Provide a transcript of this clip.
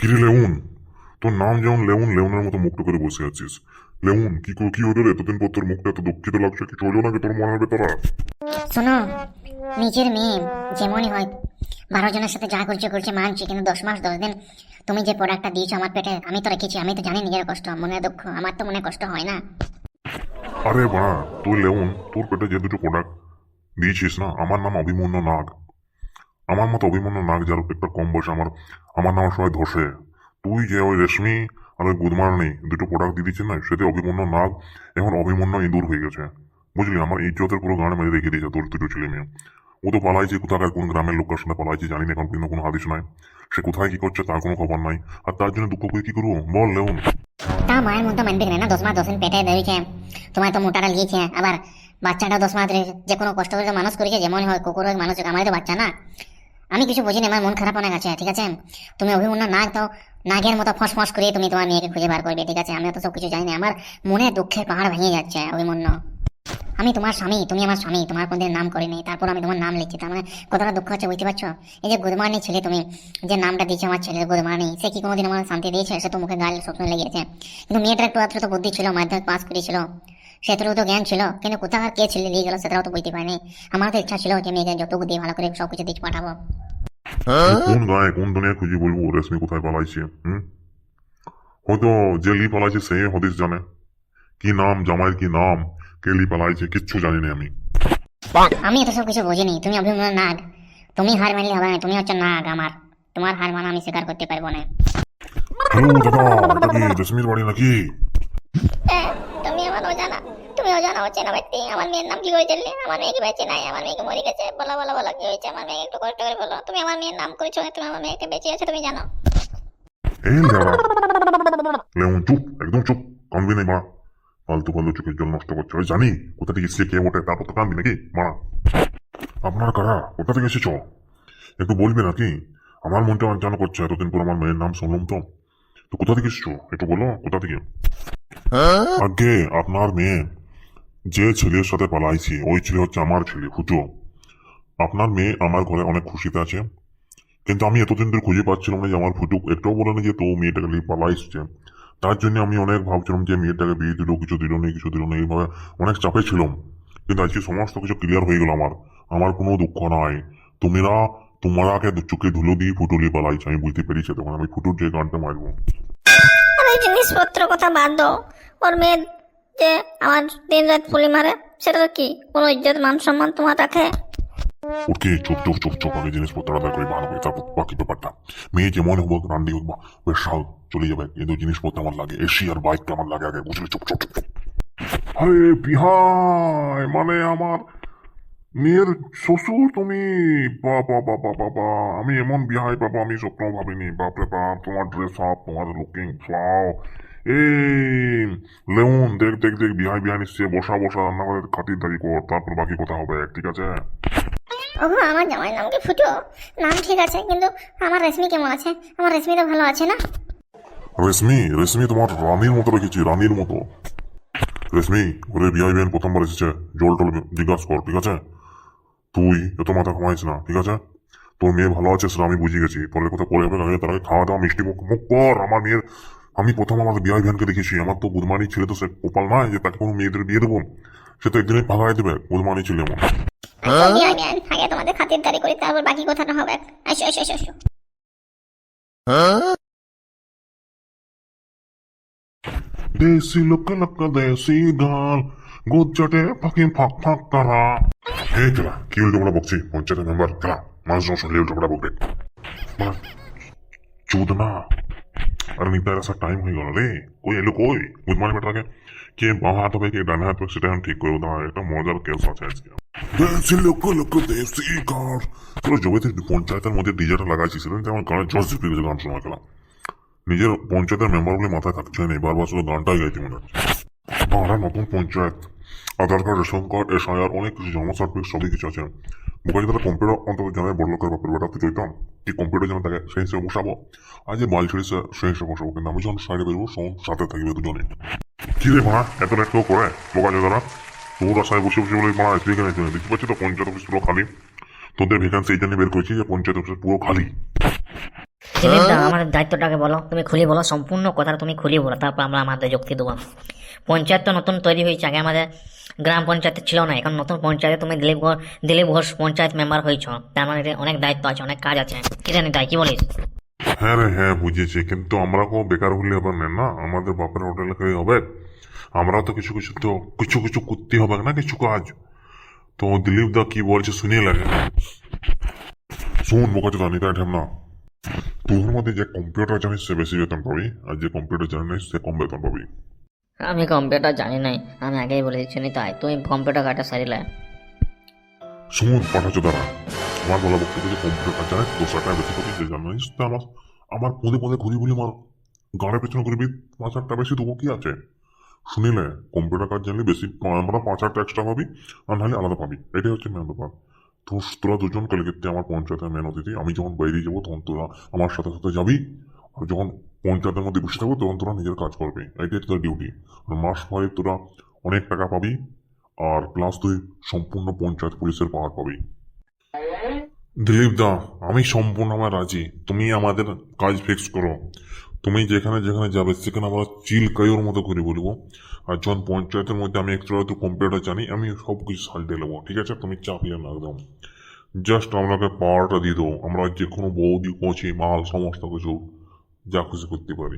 কিরে লেউন, তোর নাম যেমন লেউন, লেউনের মতো মুখটা করে বসে আছিস। লেউন, কি হলো রে? এতদিন পর তোর মুখটা এত দুঃখিত লাগছে, কিছু হলো নাকি তোর মনের ভেতরে? শোনো, নিজের মেয়ে যেমনই হয় 12 জনের সাথে যা করছে করছে মানছি, কিন্তু 10 মাস 10 দিন তুমি যে প্রোডাক্টটা দিয়েছো আমার পেটে, আমি তো রেখেছি, আমি তো জানি নিজের কষ্ট, মনে দুঃখ, আমার তো মনে কষ্ট হয় না? আরে বাড়া, তুই লেউন, তোর পেটে যে দুটো প্রোডাক্ট দিয়েছিস না, আমার নাম অভিমন্যু নাগ। আমার মতো অভিমন্যু নাগ যার পেটটা কম বয়সে আমার আমার নাম সবাই ধসে। তুই যে ওই রেশমি আর ওই গুদমারানি দুটো প্রোডাক্ট দিয়ে দিচ্ছিস না, সেটা অভিমন্যু নাগ এখন অভিমন্যু ইঁদুর হয়ে গেছে। বুঝলি, আমার ইজ্জতের পুরো গানে মেরে রেখে দিয়েছে তোর দুটো ছেলে মেয়ে। ও তো পালাইছে কোথাকার কোন গ্রামের লোকের সঙ্গে পালাইছে জানি না, এখন কিন্তু কোনো হাদিস নাই। সে কোথায় কি করছে তার কোনো খবর নাই। আর তার জন্য দুঃখ করে কি করবো বল লেউন? তা মায়ের মধ্যে মানবে না, 10 মাস 10 দিন পেটে ধরেছে, তোমার তো মোটাটা লিয়েছে, আবার বাচ্চাটা 10 মাস ধরে যে কোনো কষ্ট করে মানুষ করেছে, যেমন হয় কুকুর হোক মানুষ হোক, আমাদের তো বাচ্চা না। আমি কিছু বুঝিনি, আমার মন খারাপ অনেক আছে, ঠিক আছে? তুমি অভিমন্যু নাগ, তো নাগের মতো ফস ফস করে তুমি তোমার মেয়েকে খুঁজে বার করবে, ঠিক আছে? আমি তো সব কিছু জানি না, আমার মনে দুঃখের পাহাড় ভেঙে যাচ্ছে অভিমন্যু। আমি তোমার স্বামী, তুমি আমার স্বামী, তোমার কোনদিন নাম করিনি, তারপর আমি তোমার নাম লিখছি, তার মানে কতটা দুঃখ হচ্ছে বুঝতে পারছো? এই যে গুদমানি ছেলে, তুমি যে নামটা দিয়েছো আমার ছেলের গুদমানি, সে কি কোনোদিন আমার শান্তি দিয়েছে? সে তো মুখে গাল সবসময় লেগেছে। কিন্তু মেয়েটার একটু আত্র তো বুদ্ধি ছিল, মাধ্যমিক পাস করেছিল, সেটারও তো জ্ঞান ছিল, কিন্তু কোথাকার কে ছেলে নিয়ে গেল সেটাও তো বুঝতে পারিনি। আমার তো ইচ্ছা ছিল যে মেয়েকে যতটুকু দিয়ে ভালো করে সবকিছু দিয়ে পাঠাবো। কোন গায়ে কোন দুনিয়া খুঁজে বলবো রেশমি কোথায় পালাইছে? হয়তো যে লি পালাইছে সে হদিস জানে। কি নাম জামাইয়ের, কি নাম, কে লি পালাইছে কিচ্ছু জানি না আমি। আমি এত সব কিছু বুঝিনি, তুমি অভিমন্যু নাগ, তুমি হার মানলে হবে না, তুমি হচ্ছে নাগ আমার, তোমার হার মানা আমি স্বীকার করতে পারবো না। হ্যালো দাদা, এটা কি রেশমির বাড়ি নাকি? তুমি আমার অজানা, তুমি অজানা হচ্ছে না ব্যক্তি, আমার মেয়ের নাম কি করে জানলে? আমার মেয়ে কি বেঁচে নাই? আমার মেয়েকে মরে গেছে, বলো বলো বলো, কি হয়েছে আমার মেয়ে? একটু কষ্ট করে বলো, তুমি আমার মেয়ের নাম করেছো, তুমি আমার মেয়েকে বেঁচে আছে তুমি জানো? এই দাদা, লেমন চুপ, একদম চুপ, কানবি নেই মা। ফালতু ফালতু চোখের জল নষ্ট করছে। ওই জানি কোথা থেকে এসছে কে ওঠে, তারপর তো কানবি নাকি মা? আপনার কারা, কোথা থেকে এসেছ একটু বলবে নাকি? আমার মনটা অঞ্চানো করছে, এতদিন পর আমার মেয়ের নাম শুনলাম তো। তো কোথা থেকে এসেছো একটু বলো, কোথা থেকে? আগে আপনার মেয়ে যে ছেলের সাথে পালাইছি ওই ছেলে হচ্ছে আমার ছেলে ফুটো। আপনার মেয়ে আমার ঘরে অনেক খুশিতে আছে, কিন্তু আমি এতদিন ধরে খুঁজে পাচ্ছিলাম না যে আমার ফুটুক একটাও বলে না যে তো মেয়েটাকে নিয়ে পালাই এসছে। তার জন্য আমি অনেক ভাবছিলাম যে মেয়েটাকে বিয়ে দিল, কিছু দিল না কিছু দিল না, এইভাবে অনেক চাপে ছিলাম। কিন্তু আজকে সমস্ত কিছু ক্লিয়ার হয়ে গেল আমার। আমার কোনো দুঃখ নাই। তুমিরা তোমারাকে চোখে ধুলো দিয়ে ফুটো নিয়ে পালাইছে আমি বুঝতে পেরেছি, তখন আমি ফুটোর যে গানটা মারবো। আরে জিনিসপত্র কথা বাদ দাও, ওর মেয়ে যে আমার দিন রাত পুলি মারে, সেটা তো কি কোনো ইজ্জত মান সম্মান তোমার রাখে? ওকে চুপ চুপ চুপ চুপ, আগে জিনিসপত্র আদায় করে ভালো করে তারপর বাকি ব্যাপারটা। মেয়ে যেমন হোক রান্ডি হোক বা বেশ সাল চলে যাবে, কিন্তু জিনিসপত্র আমার লাগে, এসি আর বাইকটা আমার লাগে আগে, বুঝলি? চুপ চুপ চুপ চুপ। আরে বিহাই মানে আমার মেয়ের শ্বশুর তুমি? বাবা বাবা বাবা, আমি এমন বিহাই পাবো আমি স্বপ্ন ভাবিনি। বাপরে বাপ, তোমার ড্রেস আপ, তোমার লুকিং ফ্লাও। এই লেউন, দেখ দেখ দেখ, বিহাই বিহাই নিশ্চয়, বসা বসা রান্না করে খাতিরদারি কর, তারপর বাকি কথা হবে, ঠিক আছে? ওগো, আমার জামাইয়ের নাম কি ফুটো? নাম ঠিক আছে, কিন্তু আমার রেশমি কেমন আছে? আমার রেশমি তো ভালো আছে না? রেশমি, রেশমি তোমার রানীর মতো রেখেছি, রানীর মতো। রেশমি ঘরে বিহাই বিহান প্রথমবার এসেছে, জল টল জিজ্ঞাসা কর, ঠিক আছে? তুই এত মাথা ঘামাইস না, ঠিক আছে? তোর মেয়ে ভালো আছে সেটা আমি বুঝে গেছি, পরের কথা পরে হবে, তার আগে খাওয়া দাওয়া মিষ্টি মুখ মুখ কর। আমার মেয়ের আমি প্রথম আমার বিহাই ভ্যানকে দেখেছি, আমার তো বুধমানি ছেলে তো সে কপাল নয় যে তাকে কোনো মেয়েদের বিয়ে দেবো। সে তো একদিনে ভাগাই দেবে, বুধমানি ছেলে এমন। আমি আগে তোমাদের খাতিরদারি করি, তারপর বাকি কথাটা হবে। আসো আসো আসো আসো। দেশি লোক লোক দেশি গাল, গোজ্জাটে ফাঁকি ফাঁক ফাঁক তারা। এই খেলা কি উল্টো পড়া বকছি, পঞ্চায়েতের মেম্বার খেলা, মানুষজন শুনলে উল্টো পড়া বকবে। চুদ না। আর নিতার আসার টাইম হয়ে গেল রে, কই এলো কই বুধমানি বেটাকে? কে বাম হাত হবে কে ডান হাত হবে সেটা আমি ঠিক করে দেওয়া, একটা মজার কেস আছে আজকে। দেশি লোক লোক দেশি গাল। তোর জবে থেকে পঞ্চায়েতের মধ্যে ডিজেটা লাগাইছি সেদিন আমার গানের জজ জিতে গেছে গান শোনা খেলা। নিজের পঞ্চায়েতের মেম্বারগুলি মাথায় থাকছে না, বারবার শুধু গানটাই গাইতে মনে হচ্ছে। বাংলার নতুন পঞ্চায়েত, আধার কার্ড, রেশন কার্ড, এসআইআর, অনেক কিছু, জন্ম সার্টিফিকেট সবই কিছু আছে। বোকাজি তারা কম্পিউটার অন্তত জানায়, বড় লোকের বাপের বেটা তো চৈতাম কি কম্পিউটার যেন তাকে সেই হিসেবে বসাবো। আজ যে বাল ছেড়েছে সেই হিসেবে বসাবো, কিন্তু আমি যখন সাইডে বেরবো সাথে থাকবে দুজনে। কি রে মা, এত লেট কেউ করে বোকাজি তারা? তোর আশায় বসে বসে বলে মা আসবে এখানে, দেখতে পাচ্ছি তো পঞ্চায়েত অফিস পুরো খালি। তোদের ভ্যাকান্সি এই জন্য বের করেছি যে পঞ্চায়েত অফিস পুরো খালি। দিলীপদা আমার দায়িত্বটাকে বলো, তুমি খুলে বলো, সম্পূর্ণ কথাটা তুমি খুলে বলো, তারপর আমরা আমাদের যুক্তি দেবো। পঞ্চায়েত তো নতুন তৈরি হয়েছে, আগে আমাদের গ্রাম পঞ্চায়েত ছিল না, এখন নতুন পঞ্চায়েতে তুমি দিলীপ ঘোষ পঞ্চায়েত মেম্বার হয়েছ, তার মানে এর অনেক দায়িত্ব আছে, অনেক কাজ আছে, কি জানি তাই কি বলিস? হ্যাঁ রে হ্যাঁ বুঝেছি, কিন্তু আমরা কেউ বেকার হলে হবে না, না আমাদের বাপের হোটেলে খেয়ে হবে। আমরাও তো কিছু কিছু করতে হবে না, কিছু কাজ। তো দিলীপ দা কি বলছে শুনিয়ে লাগে। শুন বোকাচো জানি তাই ঠেম না, তোর মধ্যে যে কম্পিউটার জানিস সে বেশি বেতন পাবি, আর যে কম্পিউটার জানি না সে কম বেতন পাবি। আমি কম্পিউটার জানি নাই, আমি আগেই বলে দিচ্ছি তাই তুই কম্পিউটার কাটা সারিলে। শুন পাঠাচ্ছ দাঁড়া, আমার বলা বক্তব্য যে কম্পিউটার কাজ জানিস 10 টাকা বেশি পাবি, যে জানিস তা আমার আমার পদে পদে ঘুরি বলি আমার গাড়ির পেছনে ঘুরবি 5,000 টাকা বেশি দেবো, কি আছে শুনিলে? কম্পিউটার কাজ জানলে বেশি আমরা 5,000 টাকা এক্সট্রা পাবি, আর নাহলে আলাদা পাবি, এটাই হচ্ছে মেন ব্যাপার। তো তোরা দুজন কলিগেতে আমার পঞ্চায়েতের মেন অতিথি, আমি যখন বাইরে যাবো তখন তোরা আমার সাথে সাথে যাবি, আর যখন পঞ্চায়েতের মধ্যে বসে থাকবো তখন তোরা নিজের কাজ করবি, এটাই তোর ডিউটি। আর মাস পরে তোরা অনেক টাকা পাবি, আর প্লাস তুই সম্পূর্ণ পঞ্চায়েত পুলিশের পাওয়ার পাবি। দিলীপ দা আমি সম্পূর্ণ আমার রাজি, তুমি আমাদের কাজ ফিক্স করো। তুমি যেখানে যেখানে যাবে সেখানে আমরা চিল কায়োর মতো করে বলবো। আর যখন পঞ্চায়েতের মধ্যে আমি একটু হয়তো কম্পিউটার জানি, আমি সব কিছু সাল্টে নেবো, ঠিক আছে? তুমি চাপিয়ে না একদম, জাস্ট আমাকে পাওয়ারটা দিয়ে দেবো, আমরা যে কোনো বৌদি কোচি মাল সমস্ত কিছু যা খুশি করতে পারি।